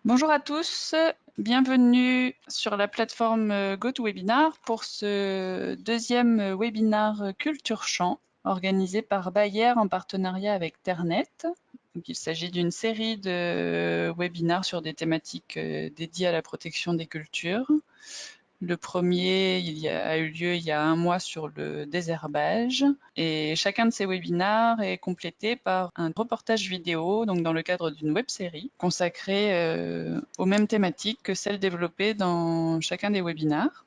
Bonjour à tous, bienvenue sur la plateforme GoToWebinar pour ce deuxième webinar Culture Champ organisé par Bayer en partenariat avec Ternet. Donc, il s'agit d'une série de webinars sur des thématiques dédiées à la protection des cultures. Le premier a eu lieu il y a un mois sur le désherbage et chacun de ces webinars est complété par un reportage vidéo, donc dans le cadre d'une web-série consacrée aux mêmes thématiques que celles développées dans chacun des webinars.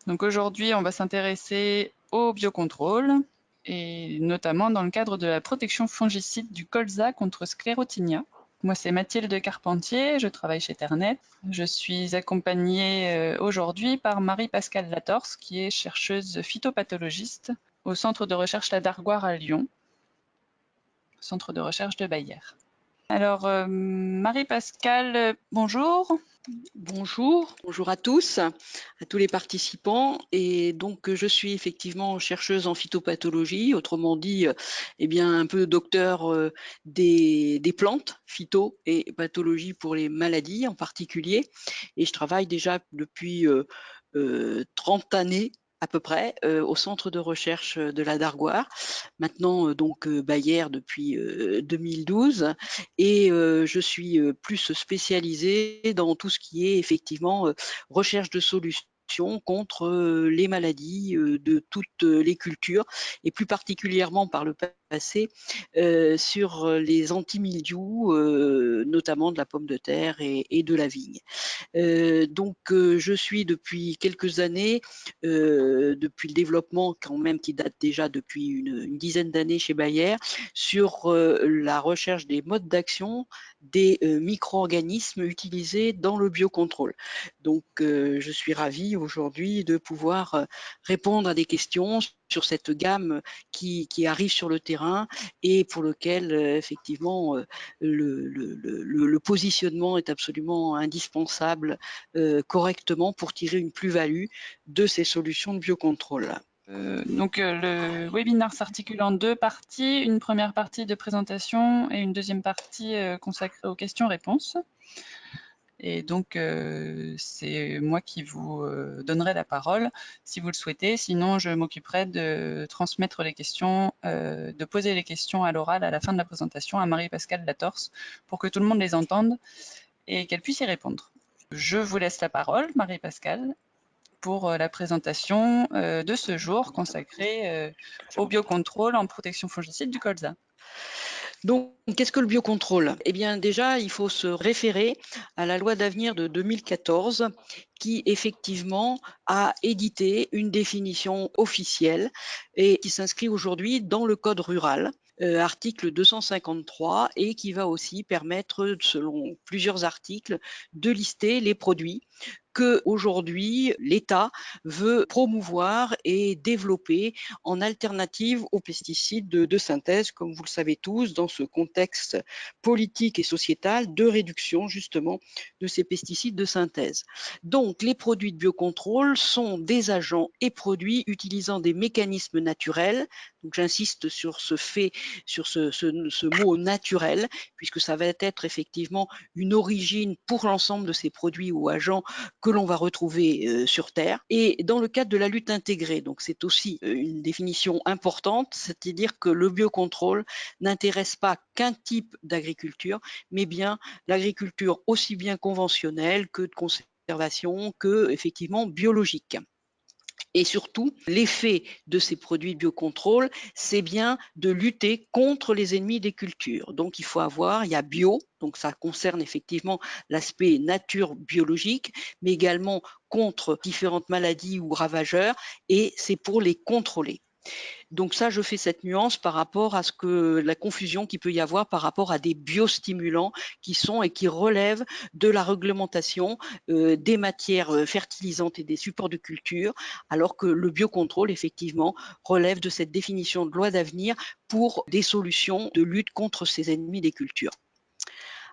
Donc aujourd'hui, on va s'intéresser au biocontrôle et notamment dans le cadre de la protection fongicide du colza contre sclérotinia. Moi, c'est Mathilde Carpentier, je travaille chez Ternet. Je suis accompagnée aujourd'hui par Marie-Pascale Latorce, qui est chercheuse phytopathologiste au centre de recherche La Dargoire à Lyon, centre de recherche de Bayer. Alors, Marie-Pascale, bonjour. Bonjour à tous les participants. Et donc, je suis effectivement chercheuse en phytopathologie, autrement dit, eh bien, un peu docteur des plantes, phyto et pathologie pour les maladies en particulier. Et je travaille déjà depuis 30 années à peu près au centre de recherche de la Dargoire, maintenant Bayer depuis 2012, et je suis plus spécialisée dans tout ce qui est effectivement recherche de solutions contre les maladies de toutes les cultures, et plus particulièrement par le passé sur les antimildious, notamment de la pomme de terre et de la vigne. Je suis depuis quelques années, depuis le développement quand même qui date déjà depuis une dizaine d'années chez Bayer, sur la recherche des modes d'action des micro-organismes utilisés dans le biocontrôle. Je suis ravie aujourd'hui de pouvoir répondre à des questions sur cette gamme qui arrive sur le terrain et pour lequel effectivement le positionnement est absolument indispensable correctement pour tirer une plus-value de ces solutions de biocontrôle. Le webinar s'articule en deux parties, une première partie de présentation et une deuxième partie consacrée aux questions-réponses. Et donc, c'est moi qui vous donnerai la parole si vous le souhaitez. Sinon, je m'occuperai de transmettre les questions, de poser les questions à l'oral à la fin de la présentation à Marie-Pascale Latorce pour que tout le monde les entende et qu'elle puisse y répondre. Je vous laisse la parole, Marie-Pascale, pour la présentation de ce jour consacré au biocontrôle en protection fongicide du colza. Donc, qu'est-ce que le biocontrôle? Eh bien, déjà, il faut se référer à la loi d'avenir de 2014 qui, effectivement, a édité une définition officielle et qui s'inscrit aujourd'hui dans le code rural, article 253, et qui va aussi permettre, selon plusieurs articles, de lister les produits que aujourd'hui l'État veut promouvoir et développer en alternative aux pesticides de synthèse, comme vous le savez tous, dans ce contexte politique et sociétal de réduction justement de ces pesticides de synthèse. Donc, les produits de biocontrôle sont des agents et produits utilisant des mécanismes naturels. Donc, j'insiste sur ce fait, sur ce mot naturel, puisque ça va être effectivement une origine pour l'ensemble de ces produits ou agents que l'on va retrouver sur Terre. Et dans le cadre de la lutte intégrée, donc c'est aussi une définition importante, c'est-à-dire que le biocontrôle n'intéresse pas qu'un type d'agriculture, mais bien l'agriculture aussi bien conventionnelle que de conservation, que effectivement biologique. Et surtout, l'effet de ces produits de biocontrôle, c'est bien de lutter contre les ennemis des cultures. Donc, il y a bio, donc ça concerne effectivement l'aspect nature biologique, mais également contre différentes maladies ou ravageurs, et c'est pour les contrôler. Donc ça, je fais cette nuance par rapport à la confusion qu'il peut y avoir par rapport à des biostimulants qui sont et qui relèvent de la réglementation des matières fertilisantes et des supports de culture, alors que le biocontrôle, effectivement, relève de cette définition de loi d'avenir pour des solutions de lutte contre ces ennemis des cultures.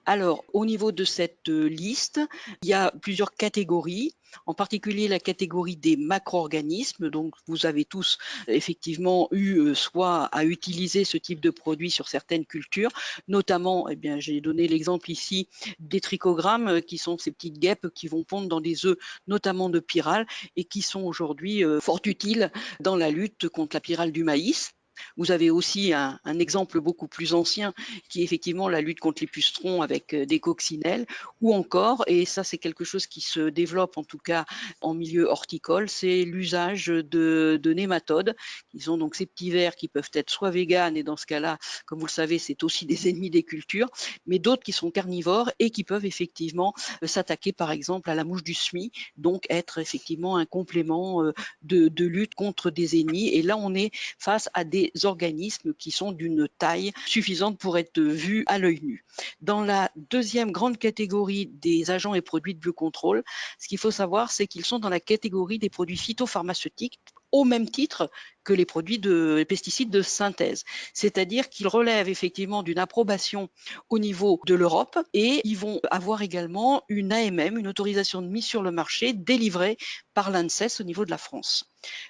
Alors, au niveau de cette liste, il y a plusieurs catégories, en particulier la catégorie des macro-organismes. Donc, vous avez tous effectivement eu soit à utiliser ce type de produit sur certaines cultures, notamment, eh bien, j'ai donné l'exemple ici des trichogrammes, qui sont ces petites guêpes qui vont pondre dans des œufs, notamment de pyrale, et qui sont aujourd'hui fort utiles dans la lutte contre la pyrale du maïs. Vous avez aussi un exemple beaucoup plus ancien qui est effectivement la lutte contre les pucerons avec des coccinelles, ou encore, et ça c'est quelque chose qui se développe en tout cas en milieu horticole, c'est l'usage de nématodes. Ils ont donc ces petits vers qui peuvent être soit véganes, et dans ce cas-là, comme vous le savez, c'est aussi des ennemis des cultures, mais d'autres qui sont carnivores et qui peuvent effectivement s'attaquer par exemple à la mouche du semis, donc être effectivement un complément de lutte contre des ennemis. Et là, on est face à des organismes qui sont d'une taille suffisante pour être vus à l'œil nu. Dans la deuxième grande catégorie des agents et produits de biocontrôle, ce qu'il faut savoir, c'est qu'ils sont dans la catégorie des produits phytopharmaceutiques au même titre que les produits de pesticides de synthèse. C'est-à-dire qu'ils relèvent effectivement d'une approbation au niveau de l'Europe, et ils vont avoir également une AMM, une autorisation de mise sur le marché délivrée par l'ANSES au niveau de la France.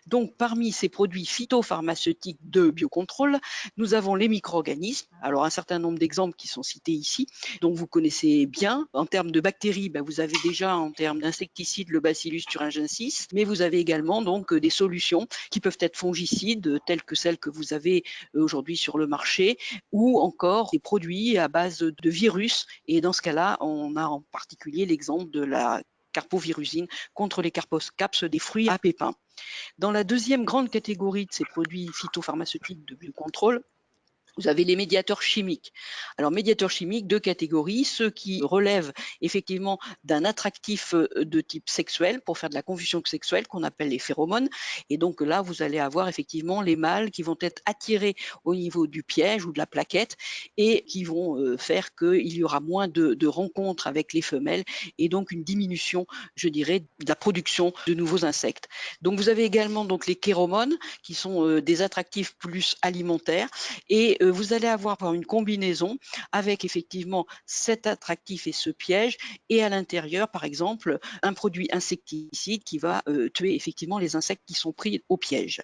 Donc, parmi ces produits phytopharmaceutiques de biocontrôle, nous avons les micro-organismes. Alors, un certain nombre d'exemples qui sont cités ici, dont vous connaissez bien. En termes de bactéries, vous avez déjà en termes d'insecticides le Bacillus thuringiensis, mais vous avez également donc des solutions qui peuvent être fongicides, telles que celles que vous avez aujourd'hui sur le marché, ou encore des produits à base de virus. Et dans ce cas-là, on a en particulier l'exemple de la carpovirusine contre les carpocapses des fruits à pépins. Dans la deuxième grande catégorie de ces produits phytopharmaceutiques de biocontrôle, vous avez les médiateurs chimiques. Alors, médiateurs chimiques, deux catégories, ceux qui relèvent effectivement d'un attractif de type sexuel pour faire de la confusion sexuelle qu'on appelle les phéromones. Et donc là, vous allez avoir effectivement les mâles qui vont être attirés au niveau du piège ou de la plaquette, et qui vont faire qu'il y aura moins de rencontres avec les femelles, et donc une diminution, je dirais, de la production de nouveaux insectes. Donc vous avez également donc les chéromones qui sont des attractifs plus alimentaires, et vous allez avoir une combinaison avec effectivement cet attractif et ce piège, et à l'intérieur, par exemple, un produit insecticide qui va tuer effectivement les insectes qui sont pris au piège.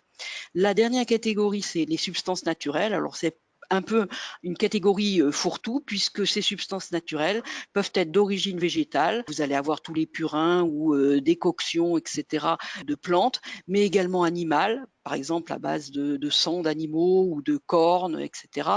La dernière catégorie, c'est les substances naturelles. Alors, c'est un peu une catégorie fourre-tout, puisque ces substances naturelles peuvent être d'origine végétale. Vous allez avoir tous les purins ou décoctions, etc., de plantes, mais également animales, par exemple à base de sang d'animaux ou de cornes, etc.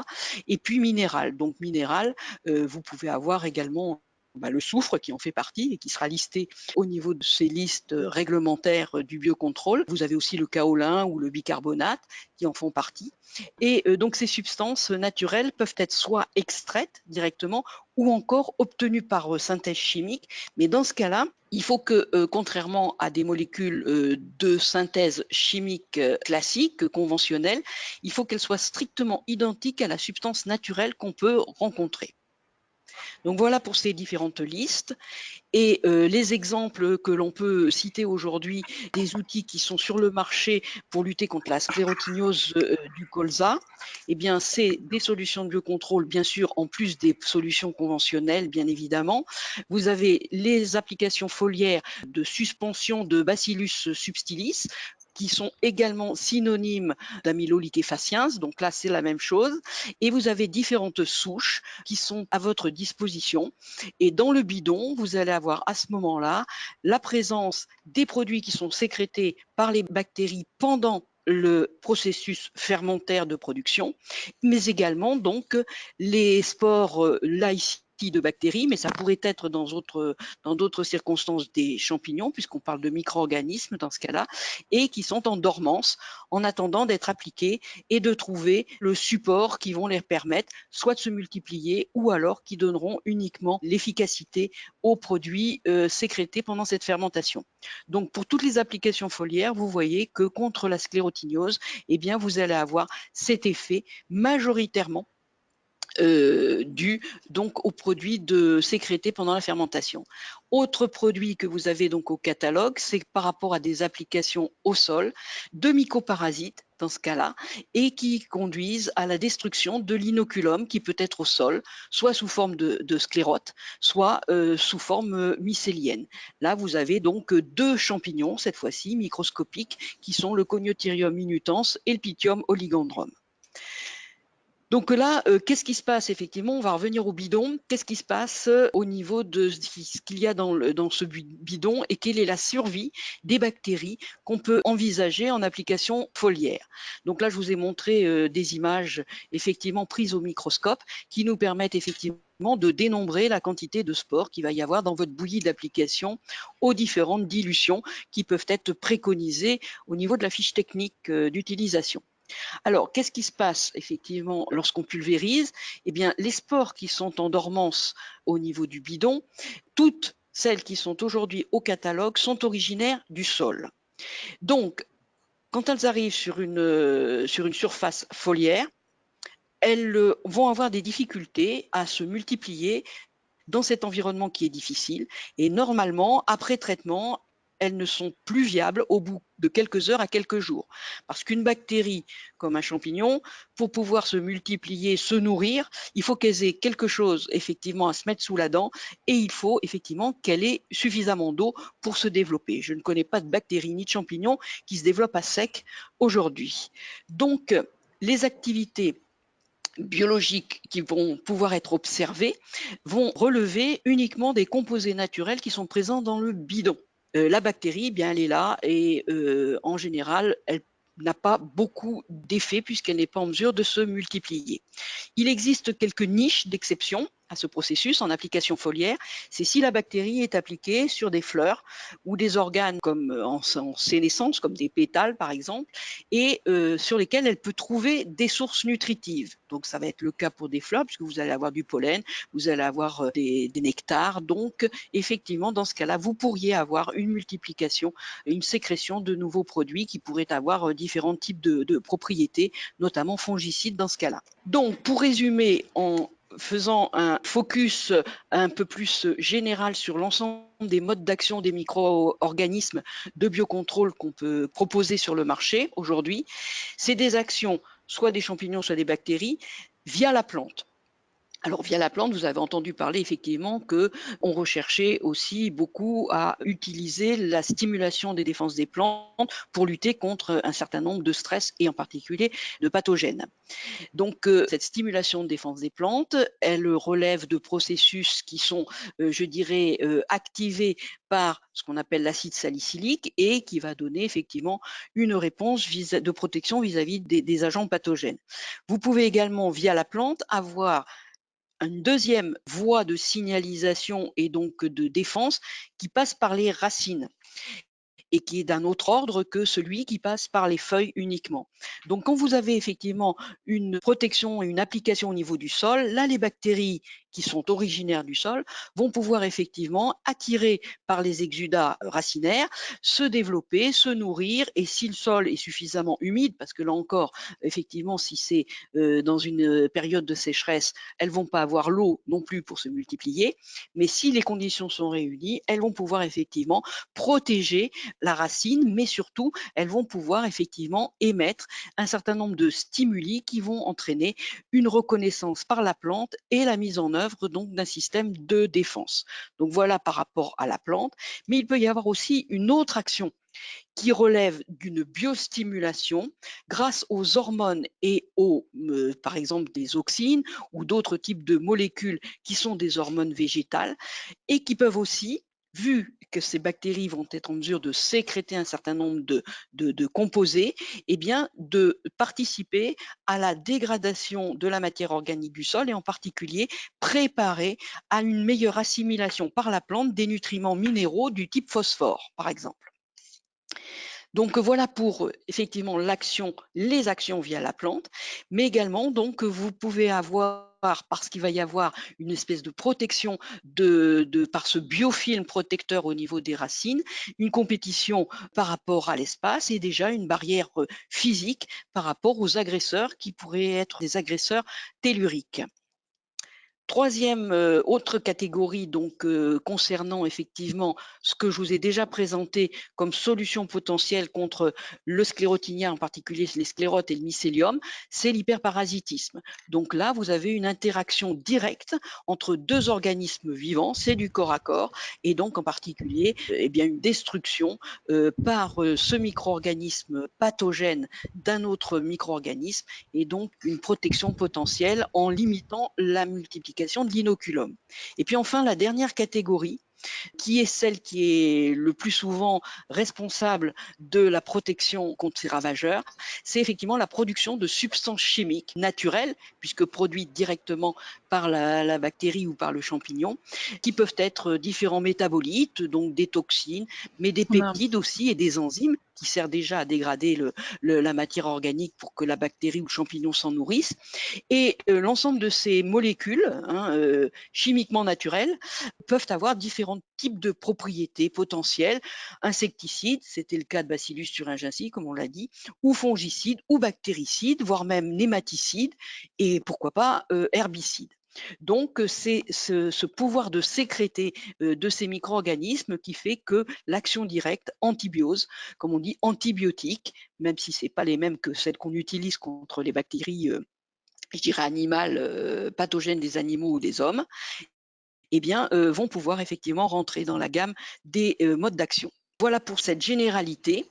Et puis minéral. Donc minéral, vous pouvez avoir également le soufre qui en fait partie et qui sera listé au niveau de ces listes réglementaires du biocontrôle. Vous avez aussi le kaolin ou le bicarbonate qui en font partie. Et donc ces substances naturelles peuvent être soit extraites directement ou encore obtenues par synthèse chimique. Mais dans ce cas-là, il faut que, contrairement à des molécules de synthèse chimique classique, conventionnelle, il faut qu'elles soient strictement identiques à la substance naturelle qu'on peut rencontrer. Donc voilà pour ces différentes listes. Et les exemples que l'on peut citer aujourd'hui, des outils qui sont sur le marché pour lutter contre la sclérotignose du colza, eh bien, c'est des solutions de biocontrôle, bien sûr, en plus des solutions conventionnelles, bien évidemment. Vous avez les applications foliaires de suspension de Bacillus subtilis, qui sont également synonymes d'amyloliquéfaciens, donc là c'est la même chose, et vous avez différentes souches qui sont à votre disposition, et dans le bidon, vous allez avoir à ce moment-là la présence des produits qui sont sécrétés par les bactéries pendant le processus fermentaire de production, mais également donc les spores, là ici de bactéries, mais ça pourrait être dans d'autres circonstances des champignons, puisqu'on parle de micro-organismes dans ce cas-là, et qui sont en dormance en attendant d'être appliqués et de trouver le support qui vont les permettre soit de se multiplier, ou alors qui donneront uniquement l'efficacité aux produits sécrétés pendant cette fermentation. Donc pour toutes les applications foliaires, vous voyez que contre la sclérotignose, eh bien, vous allez avoir cet effet majoritairement dû donc aux produits sécrétés pendant la fermentation. Autre produit que vous avez donc au catalogue, c'est par rapport à des applications au sol de mycoparasites, dans ce cas-là, et qui conduisent à la destruction de l'inoculum qui peut être au sol, soit sous forme de sclérote, soit sous forme mycélienne. Là, vous avez donc deux champignons, cette fois-ci microscopiques, qui sont le Coniotherium minutans et le Pythium oligodendron. Donc là, qu'est-ce qui se passe effectivement? On va revenir au bidon. Qu'est-ce qui se passe au niveau de ce qu'il y a dans ce bidon et quelle est la survie des bactéries qu'on peut envisager en application foliaire? Donc là, je vous ai montré des images effectivement prises au microscope qui nous permettent effectivement de dénombrer la quantité de spores qu'il va y avoir dans votre bouillie d'application aux différentes dilutions qui peuvent être préconisées au niveau de la fiche technique d'utilisation. Alors, qu'est-ce qui se passe effectivement lorsqu'on pulvérise? Eh bien, les spores qui sont en dormance au niveau du bidon, toutes celles qui sont aujourd'hui au catalogue sont originaires du sol. Donc, quand elles arrivent sur une surface foliaire, elles vont avoir des difficultés à se multiplier dans cet environnement qui est difficile. Et normalement, après traitement, elles ne sont plus viables au bout de quelques heures à quelques jours. Parce qu'une bactérie, comme un champignon, pour pouvoir se multiplier, se nourrir, il faut qu'elle ait quelque chose effectivement à se mettre sous la dent et il faut effectivement qu'elle ait suffisamment d'eau pour se développer. Je ne connais pas de bactéries ni de champignons qui se développent à sec aujourd'hui. Donc, les activités biologiques qui vont pouvoir être observés vont relever uniquement des composés naturels qui sont présents dans le bidon. La bactérie, eh bien, elle est là et en général, elle n'a pas beaucoup d'effet puisqu'elle n'est pas en mesure de se multiplier. Il existe quelques niches d'exception à ce processus en application foliaire. C'est si la bactérie est appliquée sur des fleurs ou des organes comme en sénescence, comme des pétales par exemple, et sur lesquels elle peut trouver des sources nutritives. Donc ça va être le cas pour des fleurs puisque vous allez avoir du pollen, vous allez avoir des nectars. Donc effectivement, dans ce cas-là, vous pourriez avoir une multiplication, une sécrétion de nouveaux produits qui pourraient avoir différents types de propriétés, notamment fongicides dans ce cas-là. Donc, pour résumer, en faisant un focus un peu plus général sur l'ensemble des modes d'action des micro-organismes de biocontrôle qu'on peut proposer sur le marché aujourd'hui, c'est des actions soit des champignons, soit des bactéries via la plante. Alors, via la plante, vous avez entendu parler effectivement qu'on recherchait aussi beaucoup à utiliser la stimulation des défenses des plantes pour lutter contre un certain nombre de stress et en particulier de pathogènes. Donc, cette stimulation de défense des plantes, elle relève de processus qui sont, je dirais, activés par ce qu'on appelle l'acide salicylique et qui va donner effectivement une réponse de protection vis-à-vis des agents pathogènes. Vous pouvez également, via la plante, avoir une deuxième voie de signalisation et donc de défense qui passe par les racines et qui est d'un autre ordre que celui qui passe par les feuilles uniquement. Donc quand vous avez effectivement une protection et une application au niveau du sol, là les bactéries qui sont originaires du sol vont pouvoir effectivement attirer par les exudats racinaires, se développer, se nourrir et si le sol est suffisamment humide, parce que là encore, effectivement, si c'est dans une période de sécheresse, elles vont pas avoir l'eau non plus pour se multiplier, mais si les conditions sont réunies, elles vont pouvoir effectivement protéger la racine, mais surtout, elles vont pouvoir effectivement émettre un certain nombre de stimuli qui vont entraîner une reconnaissance par la plante et la mise en œuvre donc d'un système de défense. Donc voilà par rapport à la plante, mais il peut y avoir aussi une autre action qui relève d'une biostimulation grâce aux hormones et aux, par exemple, des auxines ou d'autres types de molécules qui sont des hormones végétales et qui peuvent aussi, vu que ces bactéries vont être en mesure de sécréter un certain nombre de composés, eh bien, de participer à la dégradation de la matière organique du sol et en particulier préparer à une meilleure assimilation par la plante des nutriments minéraux du type phosphore, par exemple. Donc voilà pour effectivement les actions via la plante, mais également donc vous pouvez avoir parce qu'il va y avoir une espèce de protection par ce biofilm protecteur au niveau des racines, une compétition par rapport à l'espace et déjà une barrière physique par rapport aux agresseurs qui pourraient être des agresseurs telluriques. Troisième autre catégorie, donc concernant effectivement ce que je vous ai déjà présenté comme solution potentielle contre le sclérotinia, en particulier les sclérotes et le mycélium, c'est l'hyperparasitisme. Donc là, vous avez une interaction directe entre deux organismes vivants, c'est du corps à corps, et donc en particulier eh bien, une destruction par ce micro-organisme pathogène d'un autre micro-organisme, et donc une protection potentielle en limitant la multiplication de l'inoculum. Et puis enfin, la dernière catégorie, qui est celle qui est le plus souvent responsable de la protection contre ces ravageurs, c'est effectivement la production de substances chimiques naturelles, puisque produites directement par la bactérie ou par le champignon, qui peuvent être différents métabolites, donc des toxines, mais des On a peptides aussi et des enzymes qui servent déjà à dégrader la matière organique pour que la bactérie ou le champignon s'en nourrissent. Et l'ensemble de ces molécules chimiquement naturelles peuvent avoir différents types de propriétés potentielles, insecticides, c'était le cas de Bacillus thuringiensis, comme on l'a dit, ou fongicides, ou bactéricides, voire même nématicides, et pourquoi pas herbicides. Donc, c'est ce pouvoir de sécréter de ces micro-organismes qui fait que l'action directe antibiose, comme on dit antibiotique, même si ce n'est pas les mêmes que celles qu'on utilise contre les bactéries je dirais animales, pathogènes des animaux ou des hommes, eh bien, vont pouvoir effectivement rentrer dans la gamme des modes d'action. Voilà pour cette généralité,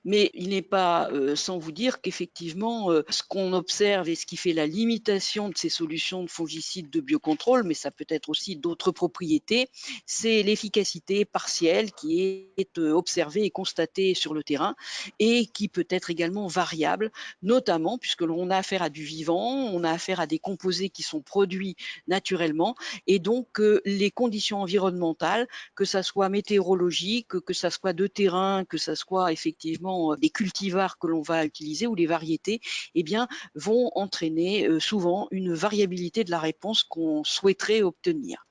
mais il n'est pas sans vous dire qu'effectivement, ce qu'on observe et ce qui fait la limitation de ces solutions de fongicides de biocontrôle, mais ça peut être aussi d'autres propriétés, c'est l'efficacité partielle qui est observée et constatée sur le terrain et qui peut être également variable, notamment puisque l'on a affaire à du vivant, on a affaire à des composés qui sont produits naturellement, et donc les conditions environnementales, que ça soit météorologique, que ça soit de terrain, que ça soit effectivement des cultivars que l'on va utiliser ou les variétés, eh bien, vont entraîner souvent une variabilité de la réponse qu'on souhaiterait obtenir.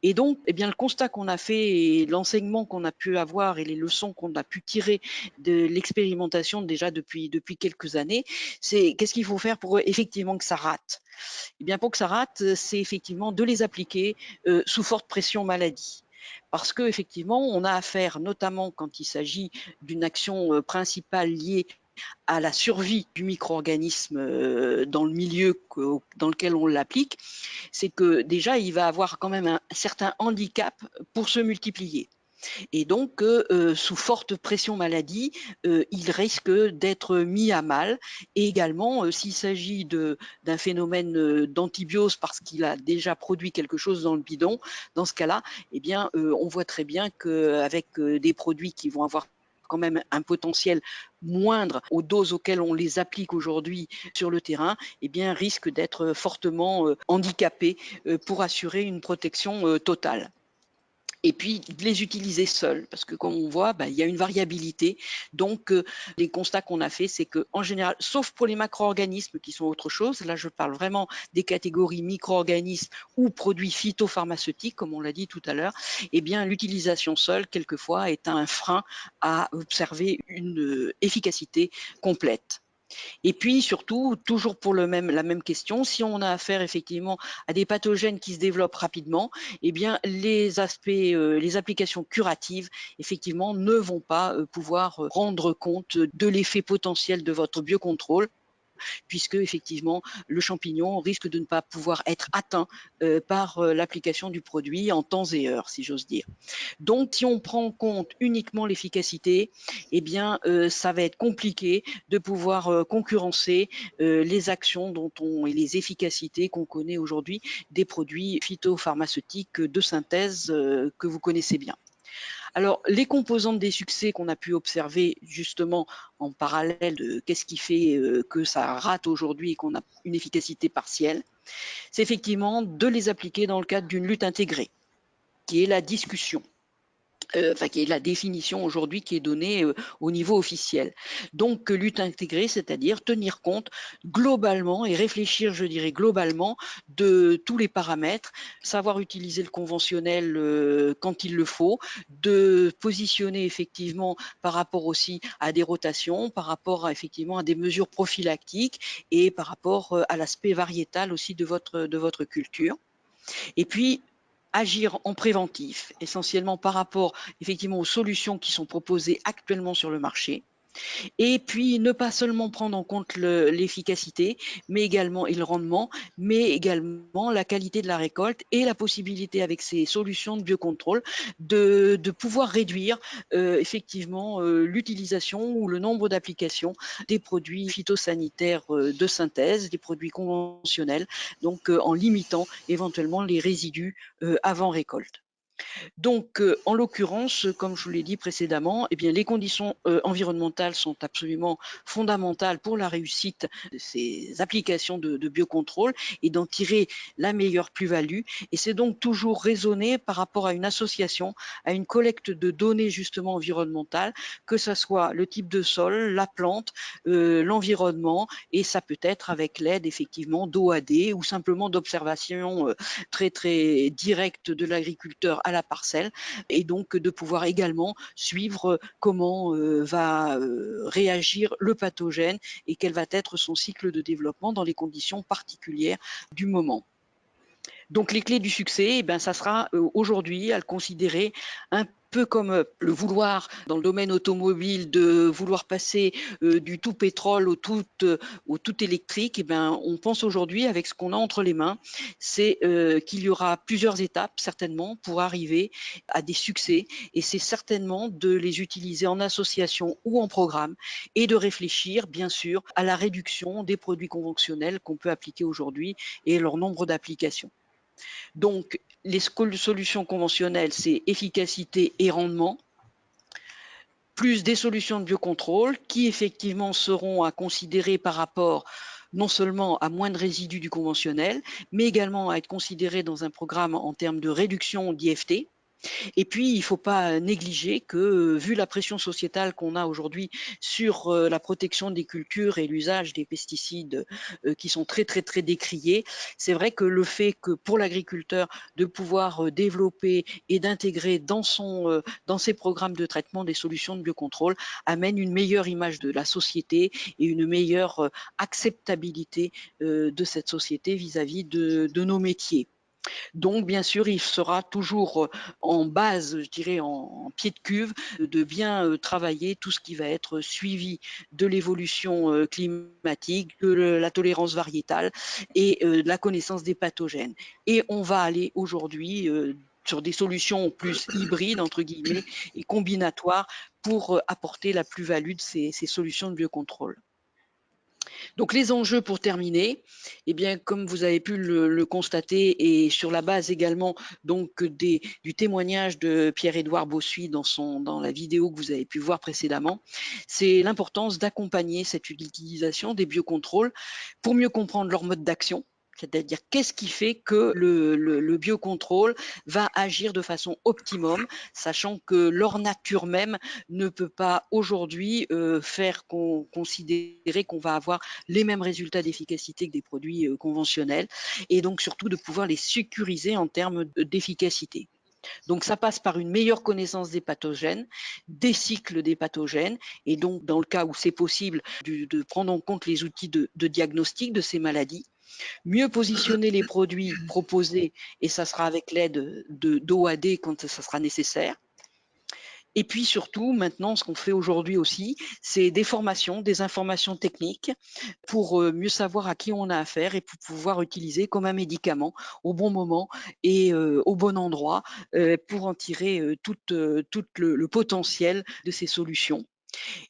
Et donc, eh bien, le constat qu'on a fait et l'enseignement qu'on a pu avoir et les leçons qu'on a pu tirer de l'expérimentation déjà depuis quelques années, c'est qu'est-ce qu'il faut faire pour effectivement que ça rate? Eh bien, pour que ça rate, c'est effectivement de les appliquer sous forte pression maladie. Parce qu'effectivement, on a affaire, notamment quand il s'agit d'une action principale liée à la survie du micro-organisme dans le milieu dans lequel on l'applique, c'est que déjà, il va avoir quand même un certain handicap pour se multiplier. Et donc, sous forte pression maladie, il risque d'être mis à mal. Et également, s'il s'agit d'un phénomène d'antibiose parce qu'il a déjà produit quelque chose dans le bidon, dans ce cas-là, eh bien, on voit très bien qu'avec des produits qui vont avoir quand même un potentiel moindre aux doses auxquelles on les applique aujourd'hui sur le terrain, eh bien, risque d'être fortement handicapé pour assurer une protection totale. Et puis de les utiliser seuls, parce que comme on voit, il y a une variabilité. Donc les constats qu'on a fait, c'est qu'en général, sauf pour les macro-organismes qui sont autre chose, là je parle vraiment des catégories micro-organismes ou produits phytopharmaceutiques, comme on l'a dit tout à l'heure, eh bien l'utilisation seule, quelquefois, est un frein à observer une efficacité complète. Et puis surtout, toujours pour la même question, si on a affaire effectivement à des pathogènes qui se développent rapidement, eh bien les aspects, les applications curatives, effectivement, ne vont pas pouvoir rendre compte de l'effet potentiel de votre biocontrôle, puisque effectivement le champignon risque de ne pas pouvoir être atteint par l'application du produit en temps et heure, si j'ose dire. Donc, si on prend en compte uniquement l'efficacité, eh bien, ça va être compliqué de pouvoir concurrencer les actions et les efficacités qu'on connaît aujourd'hui des produits phytopharmaceutiques de synthèse que vous connaissez bien. Alors, les composantes des succès qu'on a pu observer justement en parallèle de qu'est-ce qui fait que ça rate aujourd'hui et qu'on a une efficacité partielle, c'est effectivement de les appliquer dans le cadre d'une lutte intégrée, qui est la discussion. Qui est la définition aujourd'hui qui est donnée au niveau officiel. Donc, lutte intégrée, c'est-à-dire tenir compte globalement et réfléchir, je dirais globalement, de tous les paramètres, savoir utiliser le conventionnel quand il le faut, de positionner effectivement par rapport aussi à des rotations, par rapport effectivement à des mesures prophylactiques et par rapport à l'aspect variétal aussi de votre culture. Et puis, agir en préventif, essentiellement par rapport effectivement aux solutions qui sont proposées actuellement sur le marché. Et puis ne pas seulement prendre en compte l'efficacité, mais également et le rendement, mais également la qualité de la récolte et la possibilité avec ces solutions de biocontrôle de pouvoir réduire effectivement l'utilisation ou le nombre d'applications des produits phytosanitaires de synthèse, des produits conventionnels, donc en limitant éventuellement les résidus avant récolte. Donc, en l'occurrence, comme je vous l'ai dit précédemment, eh bien, les conditions environnementales sont absolument fondamentales pour la réussite de ces applications de biocontrôle et d'en tirer la meilleure plus-value. Et c'est donc toujours raisonné par rapport à une association, à une collecte de données justement environnementales, que ce soit le type de sol, la plante, l'environnement, et ça peut être avec l'aide effectivement d'OAD ou simplement d'observations très très directes de l'agriculteur à la parcelle, et donc de pouvoir également suivre comment va réagir le pathogène et quel va être son cycle de développement dans les conditions particulières du moment. Donc les clés du succès, eh ben, ça sera aujourd'hui à le considérer un peu comme le vouloir dans le domaine automobile de vouloir passer du tout pétrole au tout électrique. Eh ben, on pense aujourd'hui avec ce qu'on a entre les mains, c'est qu'il y aura plusieurs étapes certainement pour arriver à des succès, et c'est certainement de les utiliser en association ou en programme et de réfléchir bien sûr à la réduction des produits conventionnels qu'on peut appliquer aujourd'hui et leur nombre d'applications. Donc, les solutions conventionnelles, c'est efficacité et rendement, plus des solutions de biocontrôle qui effectivement seront à considérer par rapport non seulement à moins de résidus du conventionnel, mais également à être considérées dans un programme en termes de réduction d'IFT. Et puis, il ne faut pas négliger que, vu la pression sociétale qu'on a aujourd'hui sur la protection des cultures et l'usage des pesticides qui sont très, très, très décriés, c'est vrai que le fait que pour l'agriculteur de pouvoir développer et d'intégrer dans ses programmes de traitement des solutions de biocontrôle amène une meilleure image de la société et une meilleure acceptabilité de cette société vis-à-vis de nos métiers. Donc, bien sûr, il sera toujours en base, je dirais, en pied de cuve, de bien travailler tout ce qui va être suivi de l'évolution climatique, de la tolérance variétale et de la connaissance des pathogènes. Et on va aller aujourd'hui sur des solutions plus hybrides, entre guillemets, et combinatoires pour apporter la plus-value de ces solutions de biocontrôle. Donc les enjeux pour terminer, eh bien, comme vous avez pu le constater et sur la base également donc du témoignage de Pierre-Édouard Bossuy dans la vidéo que vous avez pu voir précédemment, c'est l'importance d'accompagner cette utilisation des biocontrôles pour mieux comprendre leur mode d'action. C'est-à-dire qu'est-ce qui fait que le biocontrôle va agir de façon optimum, sachant que leur nature même ne peut pas aujourd'hui faire considérer qu'on va avoir les mêmes résultats d'efficacité que des produits conventionnels, et donc surtout de pouvoir les sécuriser en termes d'efficacité. Donc ça passe par une meilleure connaissance des pathogènes, des cycles des pathogènes, et donc dans le cas où c'est possible de prendre en compte les outils de diagnostic de ces maladies, mieux positionner les produits proposés, et ça sera avec l'aide d'OAD quand ça sera nécessaire. Et puis surtout, maintenant, ce qu'on fait aujourd'hui aussi, c'est des formations, des informations techniques pour mieux savoir à qui on a affaire et pour pouvoir utiliser comme un médicament au bon moment et au bon endroit pour en tirer tout le potentiel de ces solutions.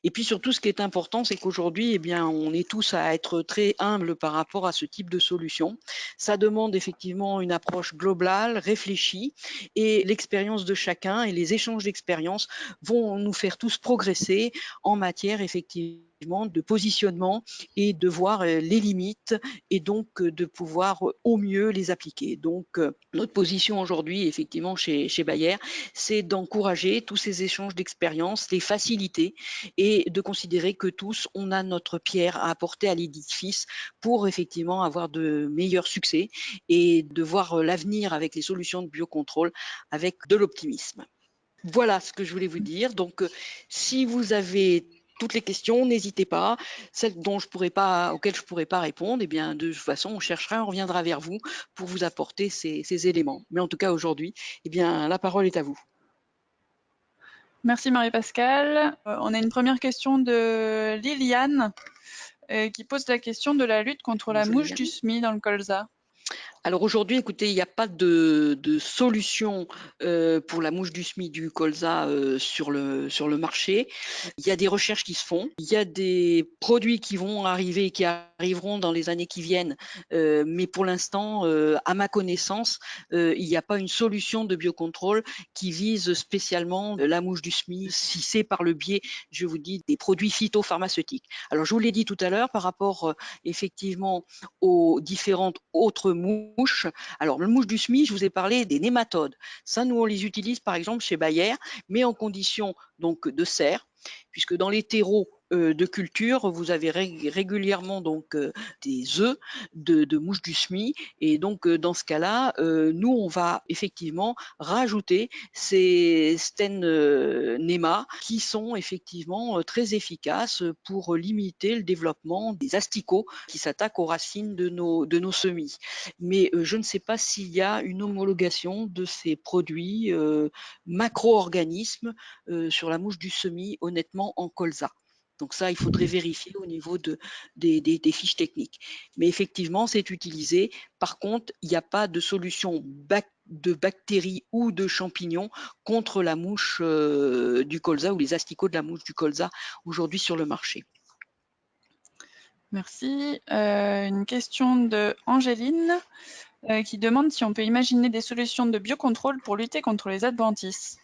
Et puis surtout, ce qui est important, c'est qu'aujourd'hui, eh bien, on est tous à être très humbles par rapport à ce type de solution. Ça demande effectivement une approche globale, réfléchie, et l'expérience de chacun et les échanges d'expériences vont nous faire tous progresser en matière effectivement de positionnement et de voir les limites et donc de pouvoir au mieux les appliquer. Donc notre position aujourd'hui effectivement chez Bayer, c'est d'encourager tous ces échanges d'expériences, les faciliter et de considérer que tous, on a notre pierre à apporter à l'édifice pour effectivement avoir de meilleurs succès et de voir l'avenir avec les solutions de biocontrôle avec de l'optimisme. Voilà ce que je voulais vous dire. Donc, si vous avez toutes les questions, n'hésitez pas. Celles auxquelles je pourrais pas répondre, eh bien, de toute façon, on cherchera, on reviendra vers vous pour vous apporter ces éléments. Mais en tout cas, aujourd'hui, eh bien, la parole est à vous. Merci Marie-Pascale. On a une première question de Liliane qui pose la question de la lutte contre la Bonjour mouche du Liliane. SMI dans le colza. Alors aujourd'hui, écoutez, il n'y a pas de solution pour la mouche du SMI du colza sur le marché. Il y a des recherches qui se font, il y a des produits qui vont arriver, qui arriveront dans les années qui viennent, mais pour l'instant, à ma connaissance, il n'y a pas une solution de biocontrôle qui vise spécialement la mouche du SMI, si c'est par le biais, je vous dis, des produits phytopharmaceutiques. Alors je vous l'ai dit tout à l'heure, par rapport effectivement aux différentes autres mouches. Alors, le mouche du SMI, je vous ai parlé des nématodes. Ça, nous, on les utilise par exemple chez Bayer, mais en condition donc de serre, puisque dans les terreaux de culture, vous avez régulièrement donc des œufs de mouches du SMI, et donc dans ce cas-là, nous on va effectivement rajouter ces némas qui sont effectivement très efficaces pour limiter le développement des asticots qui s'attaquent aux racines de nos semis. Mais je ne sais pas s'il y a une homologation de ces produits macro-organismes sur la mouche du semis, honnêtement, en colza. Donc ça, il faudrait vérifier au niveau des fiches techniques. Mais effectivement, c'est utilisé. Par contre, il n'y a pas de solution de bactéries ou de champignons contre la mouche du colza ou les asticots de la mouche du colza aujourd'hui sur le marché. Merci. Une question de Angéline qui demande si on peut imaginer des solutions de biocontrôle pour lutter contre les adventices.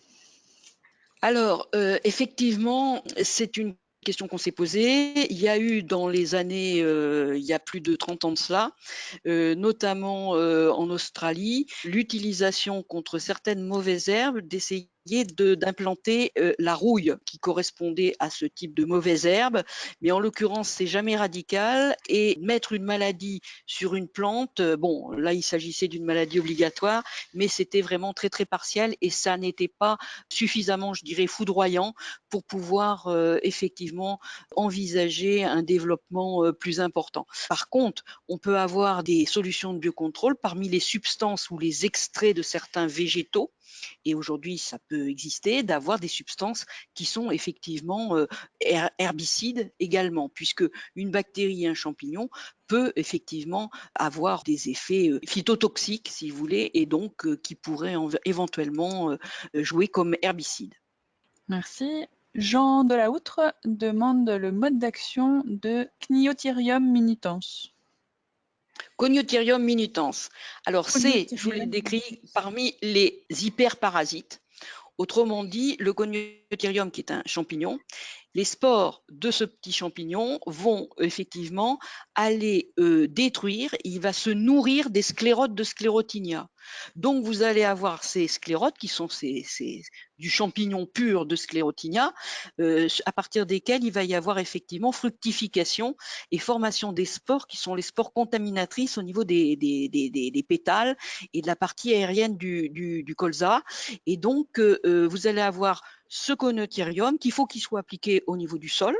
Alors, effectivement, c'est une question qu'on s'est posée. Il y a eu dans les années, il y a plus de 30 ans de cela, notamment en Australie, l'utilisation contre certaines mauvaises herbes d'essayer d'implanter la rouille qui correspondait à ce type de mauvaise herbe, mais en l'occurrence c'est jamais radical, et mettre une maladie sur une plante, bon là il s'agissait d'une maladie obligatoire, mais c'était vraiment très très partiel et ça n'était pas suffisamment, je dirais, foudroyant pour pouvoir effectivement envisager un développement plus important. Par contre, on peut avoir des solutions de biocontrôle parmi les substances ou les extraits de certains végétaux, et aujourd'hui ça peut exister, d'avoir des substances qui sont effectivement herbicides également, puisque une bactérie et un champignon peut effectivement avoir des effets phytotoxiques, si vous voulez, et donc qui pourraient éventuellement jouer comme herbicide. Merci. Jean Delahoutre demande le mode d'action de Cniotherium minitans. Coniotherium minutans. Alors c'est, je vous l'ai Coniotherium décrit, minitans. parmi les hyperparasites. Autrement dit, le Coniotherium qui est un champignon, les spores de ce petit champignon vont effectivement aller détruire, il va se nourrir des sclérotes de Sclerotinia. Donc vous allez avoir ces sclérotes qui sont du champignon pur de Sclerotinia, à partir desquels il va y avoir effectivement fructification et formation des spores qui sont les spores contaminatrices au niveau des pétales et de la partie aérienne du colza. Et donc vous allez avoir ce conothérium qu'il faut qu'il soit appliqué au niveau du sol,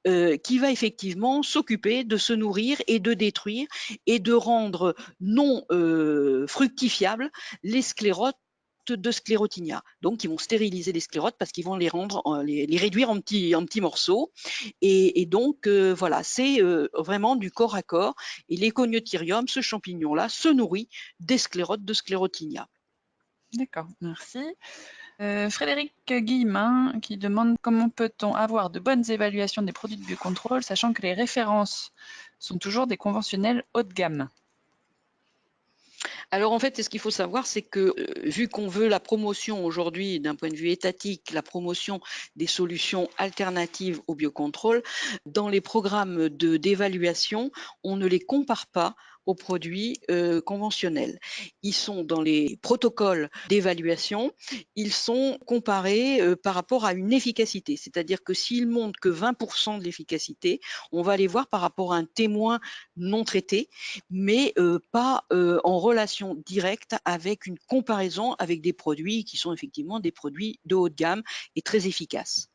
qui va effectivement s'occuper de se nourrir et de détruire et de rendre non fructifiables les sclérotes de sclérotinia. Donc, ils vont stériliser les sclérotes parce qu'ils vont les rendre, les réduire en petits morceaux. Et donc, voilà, c'est vraiment du corps à corps. Et l'éconiotherium, ce champignon-là, se nourrit des sclérotes de sclérotinia. D'accord, merci. Frédéric Guillemin qui demande comment peut-on avoir de bonnes évaluations des produits de biocontrôle, sachant que les références sont toujours des conventionnels haut de gamme. Alors en fait, ce qu'il faut savoir, c'est que vu qu'on veut la promotion aujourd'hui d'un point de vue étatique, la promotion des solutions alternatives au biocontrôle, dans les programmes d'évaluation, on ne les compare pas aux produits conventionnels. Ils sont dans les protocoles d'évaluation, ils sont comparés par rapport à une efficacité. C'est-à-dire que s'ils montrent que 20% de l'efficacité, on va les voir par rapport à un témoin non traité, mais pas en relation directe avec une comparaison avec des produits qui sont effectivement des produits de haut de gamme et très efficaces.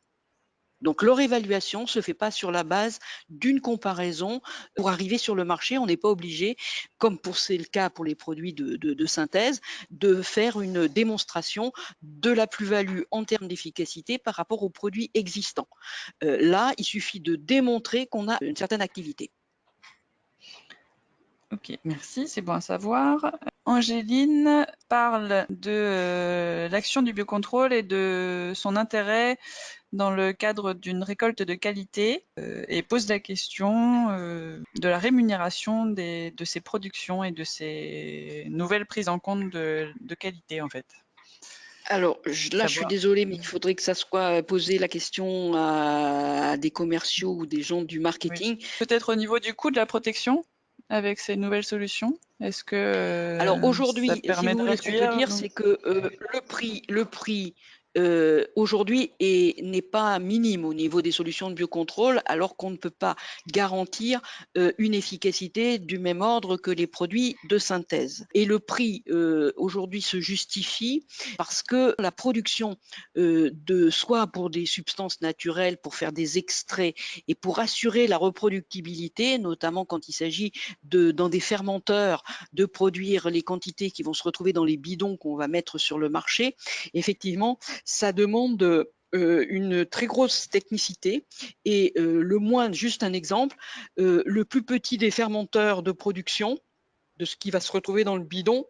Donc leur évaluation se fait pas sur la base d'une comparaison. Pour arriver sur le marché, on n'est pas obligé, comme c'est le cas pour les produits de synthèse, de faire une démonstration de la plus-value en termes d'efficacité par rapport aux produits existants. Là, il suffit de démontrer qu'on a une certaine activité. Ok, merci, c'est bon à savoir. Angéline parle de l'action du biocontrôle et de son intérêt dans le cadre d'une récolte de qualité et pose la question de la rémunération de ces productions et de ces nouvelles prises en compte de qualité en fait. Alors là, je suis Savoir. désolée, mais il faudrait que ça soit posé la question à des commerciaux ou des gens du Oui. marketing. Peut-être au niveau du coût de la protection avec ces nouvelles solutions, est-ce que Alors ça aujourd'hui, si permet vous de voulez, ce qu'on peut réduire? dire, c'est que le prix aujourd'hui n'est pas minime au niveau des solutions de biocontrôle, alors qu'on ne peut pas garantir une efficacité du même ordre que les produits de synthèse. Et le prix aujourd'hui se justifie parce que la production soit pour des substances naturelles, pour faire des extraits et pour assurer la reproductibilité, notamment quand il s'agit dans des fermenteurs, de produire les quantités qui vont se retrouver dans les bidons qu'on va mettre sur le marché, effectivement, ça demande une très grosse technicité et juste un exemple, le plus petit des fermenteurs de production de ce qui va se retrouver dans le bidon,